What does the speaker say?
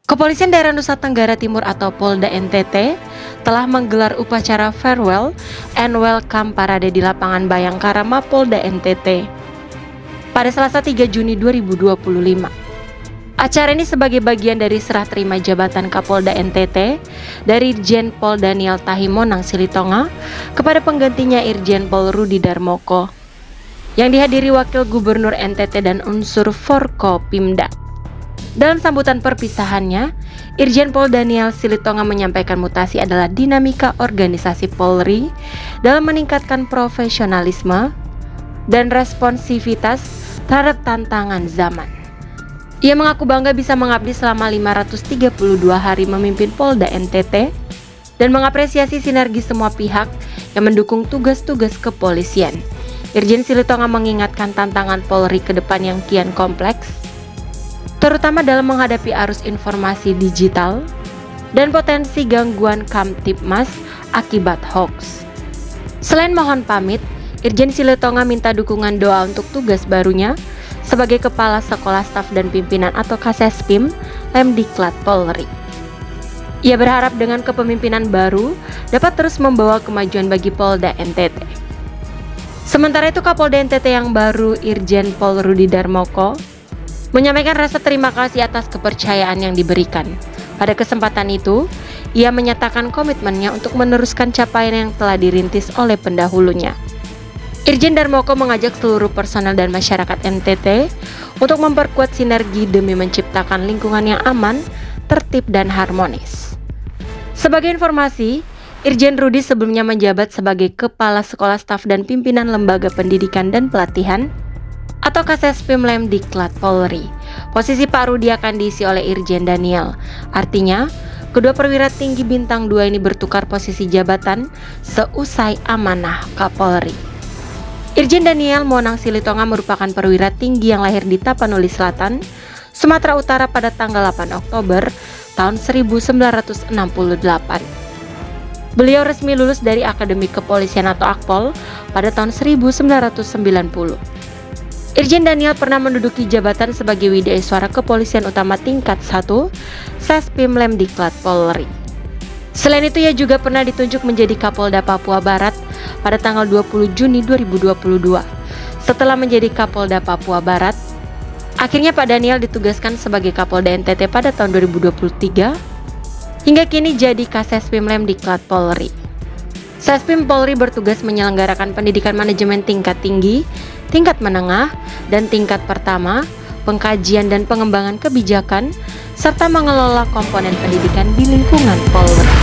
Kepolisian Daerah Nusa Tenggara Timur atau Polda NTT telah menggelar upacara farewell and welcome parade di lapangan Bayangkara Mapolda NTT pada Selasa 3 Juni 2025. Acara ini sebagai bagian dari serah terima jabatan Kapolda NTT dari Irjen Pol Daniel Tahimonang Silitonga kepada penggantinya Irjen Pol Rudi Darmoko yang dihadiri Wakil Gubernur NTT dan unsur Forkopimda. Dalam sambutan perpisahannya, Irjen Pol Daniel Silitonga menyampaikan mutasi adalah dinamika organisasi Polri dalam meningkatkan profesionalisme dan responsivitas terhadap tantangan zaman. Ia mengaku bangga bisa mengabdi selama 532 hari memimpin Polda NTT dan mengapresiasi sinergi semua pihak yang mendukung tugas-tugas kepolisian. Irjen Silitonga mengingatkan tantangan Polri ke depan yang kian kompleks, terutama dalam menghadapi arus informasi digital dan potensi gangguan Kamtibmas akibat hoax. Selain mohon pamit, Irjen Silitonga minta dukungan doa untuk tugas barunya sebagai Kepala Sekolah Staf dan Pimpinan atau Kasespim Lemdiklat Polri. Ia berharap dengan kepemimpinan baru dapat terus membawa kemajuan bagi Polda NTT. Sementara itu, Kapolda NTT yang baru Irjen Pol Rudi Darmoko menyampaikan rasa terima kasih atas kepercayaan yang diberikan. Pada kesempatan itu, ia menyatakan komitmennya untuk meneruskan capaian yang telah dirintis oleh pendahulunya. Irjen Darmoko mengajak seluruh personel dan masyarakat NTT untuk memperkuat sinergi demi menciptakan lingkungan yang aman, tertib, dan harmonis. Sebagai informasi, Irjen Rudi sebelumnya menjabat sebagai Kepala Sekolah Staf dan Pimpinan Lembaga Pendidikan dan Pelatihan atau Kasespim Lemdiklat Polri. Posisi Pak Rudi akan diisi oleh Irjen Daniel. Artinya, kedua perwira tinggi bintang 2 ini bertukar posisi jabatan seusai amanah Kapolri. Irjen Daniel Monang Silitonga merupakan perwira tinggi yang lahir di Tapanuli Selatan, Sumatera Utara pada tanggal 8 Oktober tahun 1968. Beliau resmi lulus dari Akademi Kepolisian atau Akpol pada tahun 1990. Irjen Daniel pernah menduduki jabatan sebagai Wideiswara Kepolisian Utama tingkat 1 Sespim Lemdiklat Polri. Selain itu, ia juga pernah ditunjuk menjadi Kapolda Papua Barat pada tanggal 20 Juni 2022. Setelah menjadi Kapolda Papua Barat, akhirnya Pak Daniel ditugaskan sebagai Kapolda NTT pada tahun 2023 hingga kini jadi Kasespim Lemdiklat Polri. Sespim Polri bertugas menyelenggarakan pendidikan manajemen tingkat tinggi, tingkat menengah, dan tingkat pertama, pengkajian dan pengembangan kebijakan, serta mengelola komponen pendidikan di lingkungan Polri.